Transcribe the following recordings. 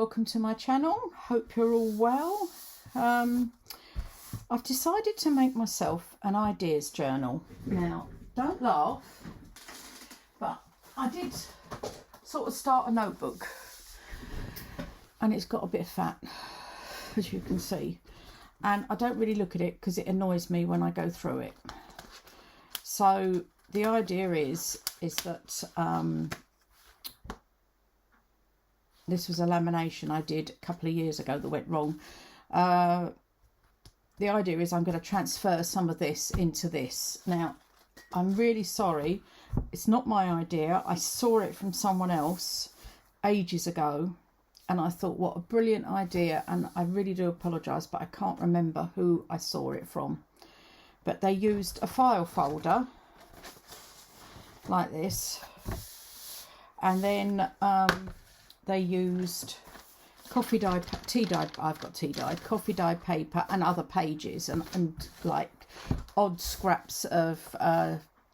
welcome to my channel. Hope you're all well. I've decided to make myself an ideas journal. Now, don't laugh, but I did sort of start a notebook and it's got a bit of fat, as you can see, and I don't really look at it because it annoys me when I go through it. So the idea is that this was a lamination I did a couple of years ago that went wrong. The idea is I'm going to transfer some of this into this. Now, I'm really sorry. It's not my idea. I saw it from someone else ages ago and I thought, what a brilliant idea. And I really do apologise, but I can't remember who I saw it from. But they used a file folder like this. And then they used coffee dyed, tea dyed, I've got tea dyed, coffee dyed paper and other pages and like odd scraps of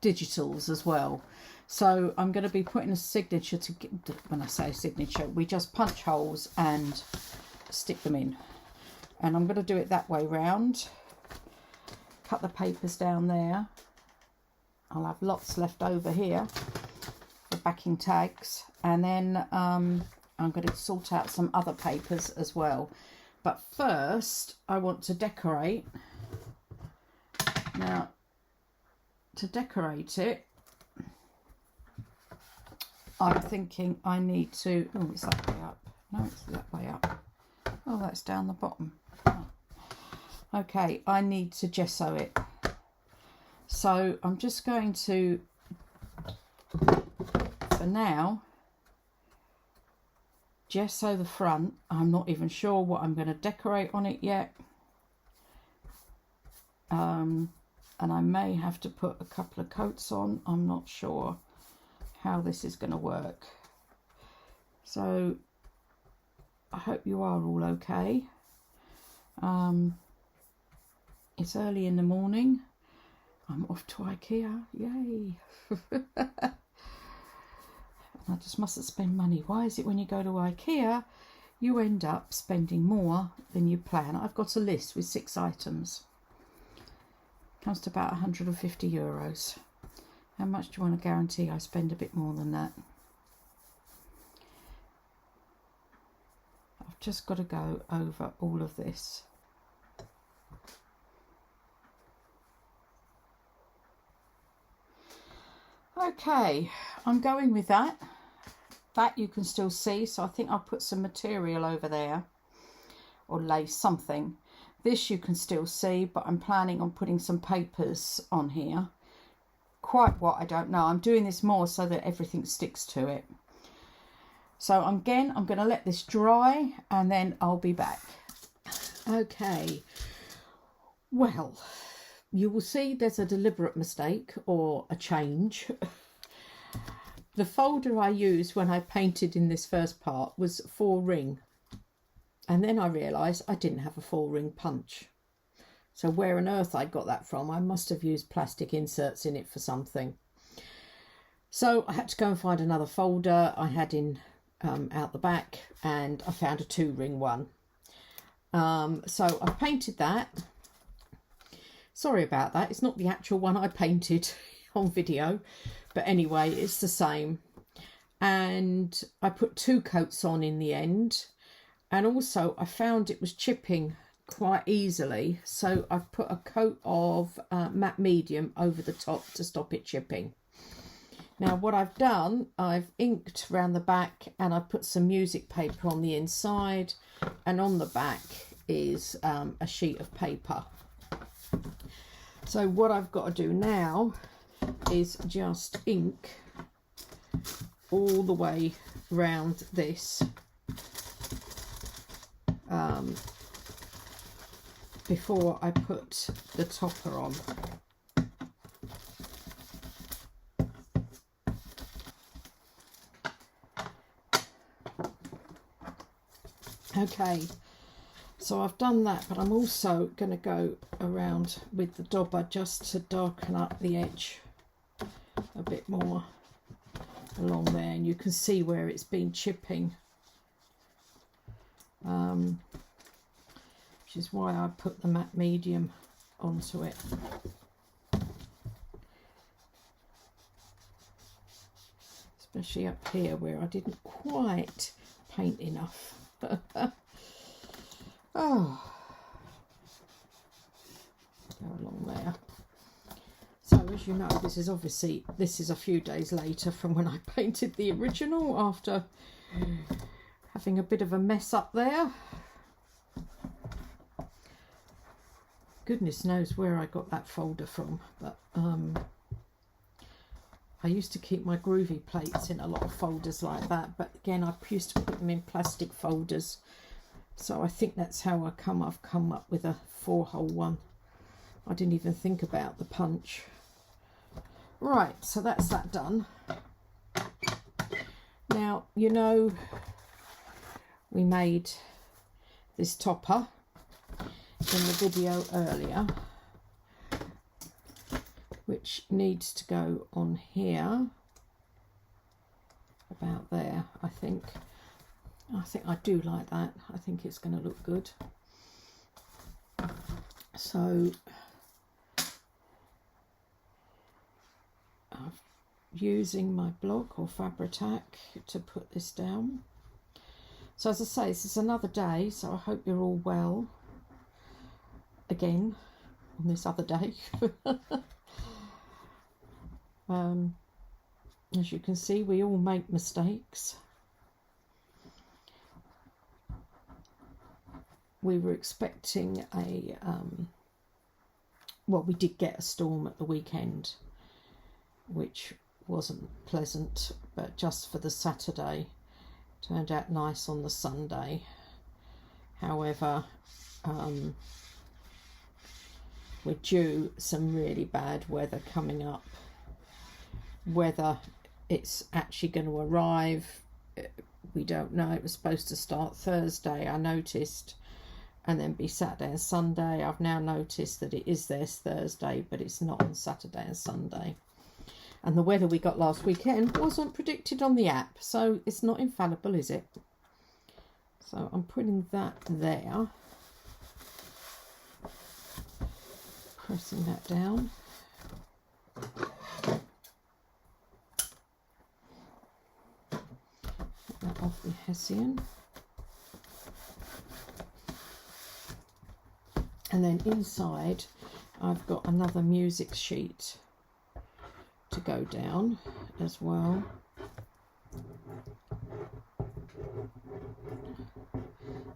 digitals as well. So I'm going to be putting a signature to, when I say signature, we just punch holes and stick them in. And I'm going to do it that way round. Cut the papers down there. I'll have lots left over here for backing tags. And then I'm going to sort out some other papers as well. But first, I want to decorate. Now, to decorate it, I'm thinking I need to... Oh, it's that way up. No, it's that way up. Oh, that's down the bottom. Oh. Okay, I need to gesso it. So I'm just going to, for now, gesso the front. I'm not even sure what I'm going to decorate on it yet. And I may have to put a couple of coats on. I'm not sure how this is going to work. So I hope you are all okay. It's early in the morning. I'm off to IKEA. Yay. I just mustn't spend money. Why is it when you go to IKEA, you end up spending more than you plan? I've got a list with 6 items. Comes to about 150 euros. How much do you want to guarantee I spend a bit more than that? I've just got to go over all of this. Okay, I'm going with that. That you can still see, so I think I'll put some material over there or lace something. This you can still see, but I'm planning on putting some papers on here. Quite what, I don't know. I'm doing this more so that everything sticks to it. So again, I'm going to let this dry and then I'll be back. Okay, well, you will see there's a deliberate mistake or a change. The folder I used when I painted in this first part was 4-ring. And then I realised I didn't have a 4-ring punch. So where on earth I got that from? I must have used plastic inserts in it for something. So I had to go and find another folder I had in out the back, and I found a 2-ring one. So I painted that. Sorry about that. It's not the actual one I painted on video, but anyway, it's the same. And I put 2 coats on in the end. And also I found it was chipping quite easily, so I've put a coat of matte medium over the top to stop it chipping. Now what I've done, I've inked around the back and I put some music paper on the inside, and on the back is a sheet of paper. So what I've got to do now is just ink all the way round this before I put the topper on. Okay, so I've done that, but I'm also going to go around with the dobber just to darken up the edge a bit more along there, and you can see where it's been chipping. which is why I put the matte medium onto it. Especially up here where I didn't quite paint enough. Oh, go along there. So as you know, this is a few days later from when I painted the original, after having a bit of a mess up there. Goodness knows where I got that folder from, but I used to keep my groovy plates in a lot of folders like that, but again, I used to put them in plastic folders. So I think that's how I've come up with a 4-hole one. I didn't even think about the punch. Right, so that's that done. Now, you know, we made this topper in the video earlier, which needs to go on here, about there. I think I do like that. I think it's going to look good. So I'm using my block or Fabri-Tac to put this down. So as I say, this is another day, so I hope you're all well again on this other day. As you can see, we all make mistakes. We were expecting a well, we did get a storm at the weekend, which wasn't pleasant, but just for the Saturday. Turned out nice on the Sunday. However, we're due some really bad weather coming up. Whether it's actually going to arrive, we don't know. It was supposed to start Thursday, I noticed, and then be Saturday and Sunday. I've now noticed that it is this Thursday, but it's not on Saturday and Sunday. And the weather we got last weekend wasn't predicted on the app, so it's not infallible, is it? So I'm putting that there, pressing that down. Get that off the Hessian. And then inside I've got another music sheet to go down as well.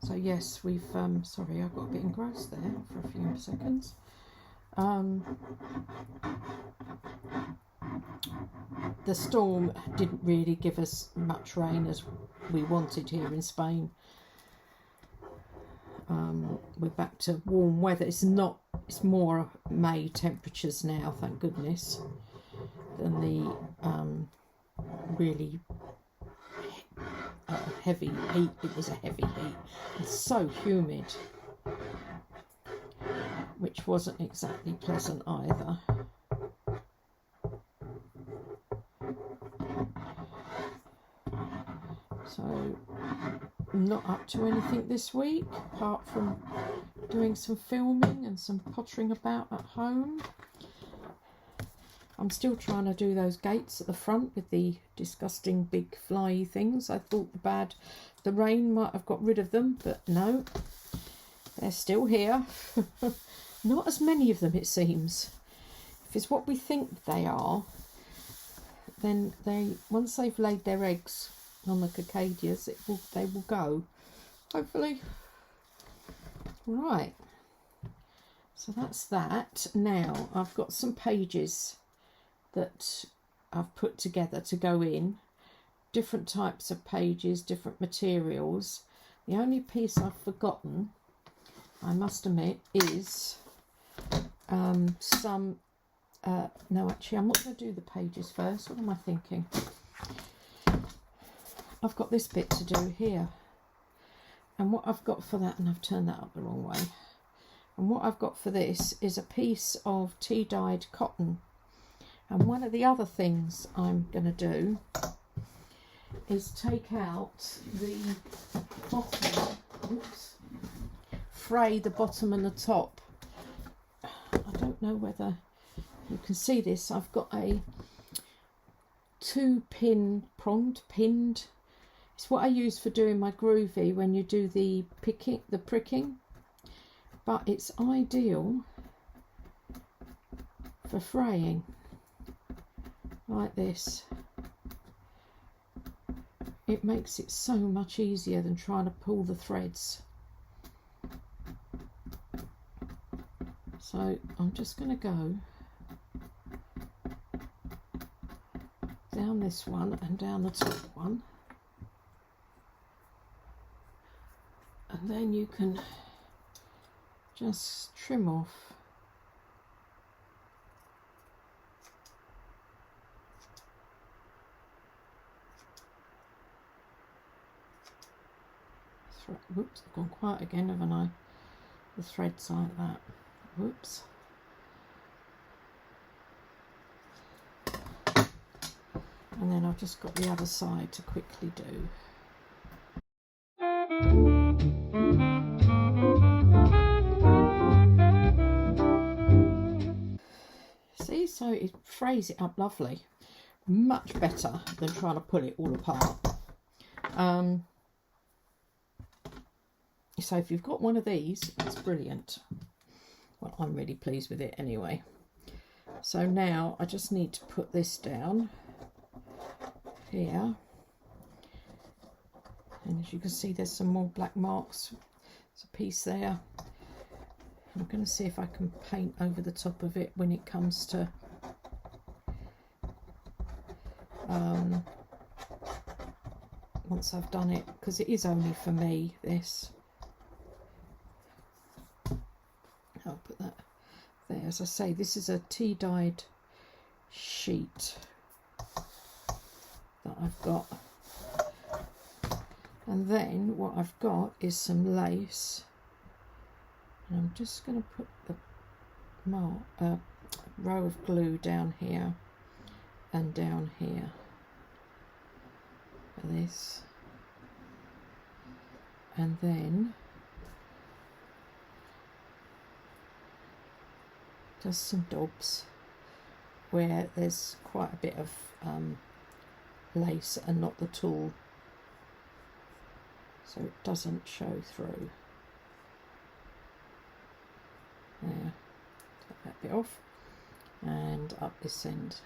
So yes, we've sorry, I got a bit engrossed there for a few seconds. The storm didn't really give us much rain as we wanted here in Spain. We're back to warm weather. It's more May temperatures now, thank goodness, than the really heavy heat. It was a heavy heat. It's so humid, which wasn't exactly pleasant either. So not up to anything this week, apart from doing some filming and some pottering about at home. I'm still trying to do those gates at the front with the disgusting big flyy things. I thought the rain might have got rid of them, but no, they're still here. Not as many of them, it seems. If it's what we think they are, then once they've laid their eggs on the cicadias, they will go, hopefully. Right, so that's that. Now I've got some pages that I've put together to go in, different types of pages, different materials. The only piece I've forgotten, I must admit, is some no, actually I'm not going to do the pages first. What am I thinking? I've got this bit to do here, and what I've got for that, and I've turned that up the wrong way, and what I've got for this is a piece of tea dyed cotton. And one of the other things I'm going to do is take out the bottom oops, fray the bottom and the top. I don't know whether you can see this. I've got a 2-pin pinned. It's what I use for doing my groovy when you do the pricking, but it's ideal for fraying like this. It makes it so much easier than trying to pull the threads. So I'm just going to go down this one and down the top one, and then you can just trim off whoops, I've gone quiet again, haven't I? The threads like that. Whoops. And then I've just got the other side to quickly do. See, so it frays it up lovely. Much better than trying to pull it all apart. So if you've got one of these, it's brilliant. Well, I'm really pleased with it anyway. So now I just need to put this down here. And as you can see, there's some more black marks. There's a piece there. I'm going to see if I can paint over the top of it when it comes to once I've done it, because it is only for me, this. I'll put that there. As I say, this is a tea dyed sheet that I've got, and then what I've got is some lace, and I'm just going to put the row of glue down here and down here for this, and then just some dobs where there's quite a bit of lace and not the tulle, so it doesn't show through. There, take that bit off, and up this end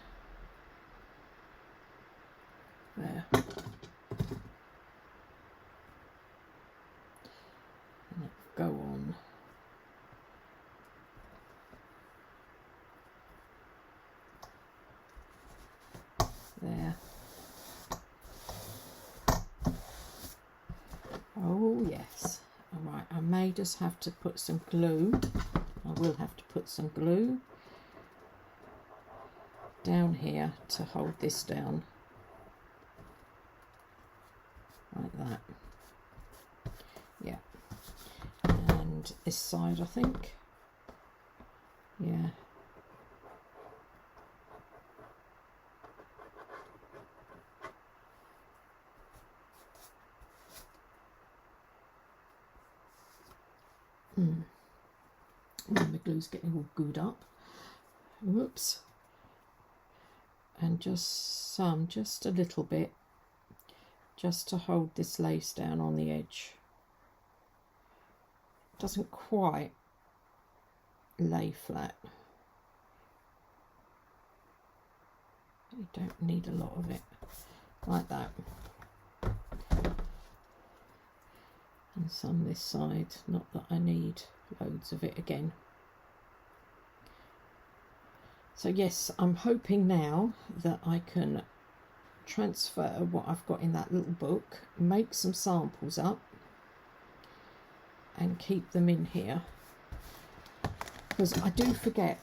there, and it go on. There. Oh yes. Alright, I may just have to put some glue. I will have to put some glue down here to hold this down. Like that. Yeah. And this side, I think. Yeah. The glue's getting all glued up. Whoops. And just a little bit, just to hold this lace down on the edge. Doesn't quite lay flat. You don't need a lot of it, like that. And some this side, not that I need loads of it again. So yes, I'm hoping now that I can transfer what I've got in that little book, make some samples up and keep them in here, because I do forget.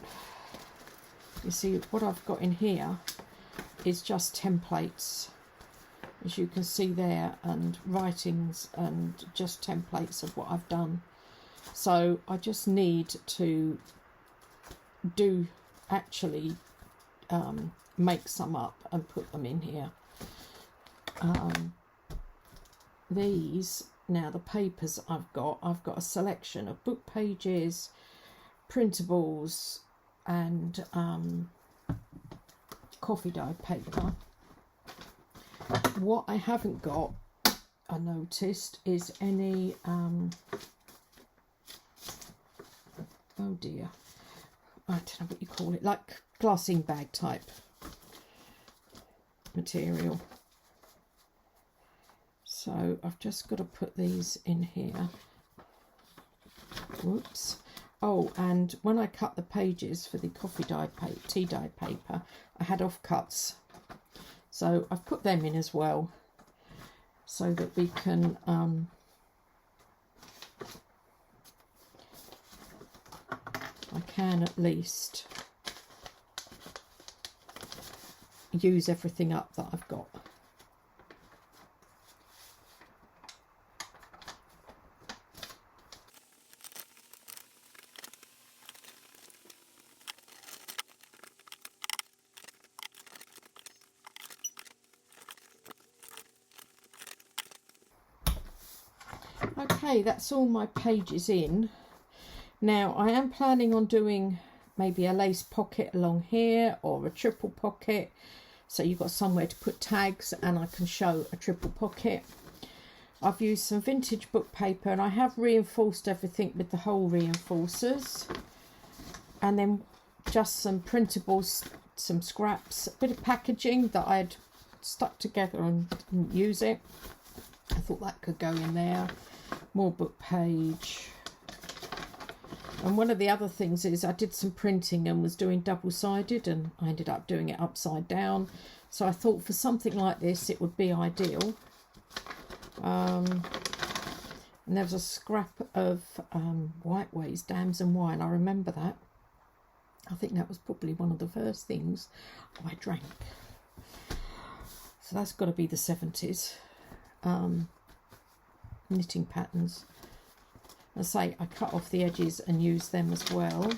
You see, what I've got in here is just templates, as you can see there, and writings and just templates of what I've done. So I just need to actually make some up and put them in here. These now the papers I've got a selection of book pages, printables and coffee dye paper. What I haven't got, I noticed, is any oh dear, I don't know what you call it, like glassine bag type material. So I've just got to put these in here. Whoops. Oh, and when I cut the pages for the coffee dye paper, tea dye paper, I had offcuts. So I've put them in as well, so that we can I can at least use everything up that I've got. Okay, that's all my pages in. Now I am planning on doing maybe a lace pocket along here or a triple pocket, so you've got somewhere to put tags and I can show a triple pocket. I've used some vintage book paper and I have reinforced everything with the hole reinforcers, and then just some printables, some scraps, a bit of packaging that I had stuck together and didn't use it. I thought that could go in there. More book page. And one of the other things is I did some printing and was doing double-sided, and I ended up doing it upside down. So I thought for something like this it would be ideal. And there was a scrap of Whiteways, Dams and Wine. I remember that. I think that was probably one of the first things I drank. So that's got to be the 70s. Knitting patterns. I say I cut off the edges and use them as well.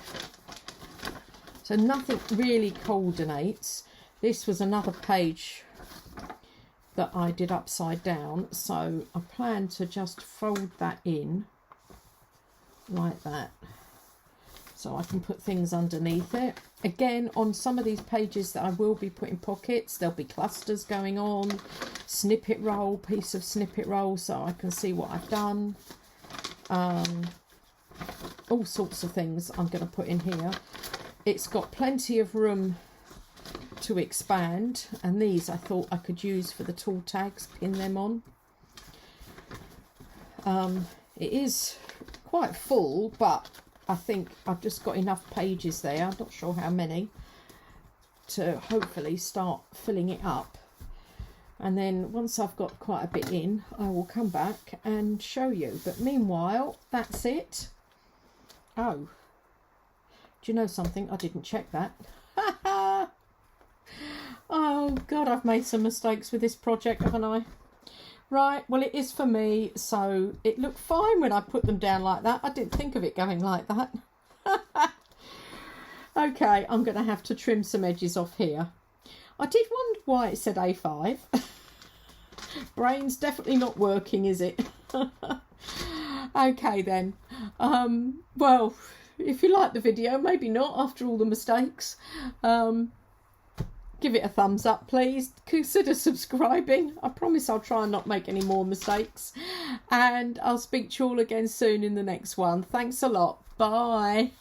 So nothing really coordinates. This was another page that I did upside down, so I plan to just fold that in like that, so I can put things underneath it. Again, on some of these pages that I will be putting pockets, there'll be clusters going on, snippet roll, piece of snippet roll, so I can see what I've done. All sorts of things I'm going to put in here. It's got plenty of room to expand, and these I thought I could use for the tall tags, pin them on. It is quite full, but I think I've just got enough pages there, I'm not sure how many, to hopefully start filling it up. And then once I've got quite a bit in, I will come back and show you. But meanwhile, that's it. Oh, do you know something? I didn't check that. Oh God, I've made some mistakes with this project, haven't I? Right, well it is for me, so it looked fine when I put them down like that. I didn't think of it going like that. Okay, I'm going to have to trim some edges off here. I did wonder why it said A5. Brain's definitely not working, is it? Okay then. Well, if you like the video, maybe not after all the mistakes. Give it a thumbs up, please. Consider subscribing. I promise I'll try and not make any more mistakes. And I'll speak to you all again soon in the next one. Thanks a lot. Bye.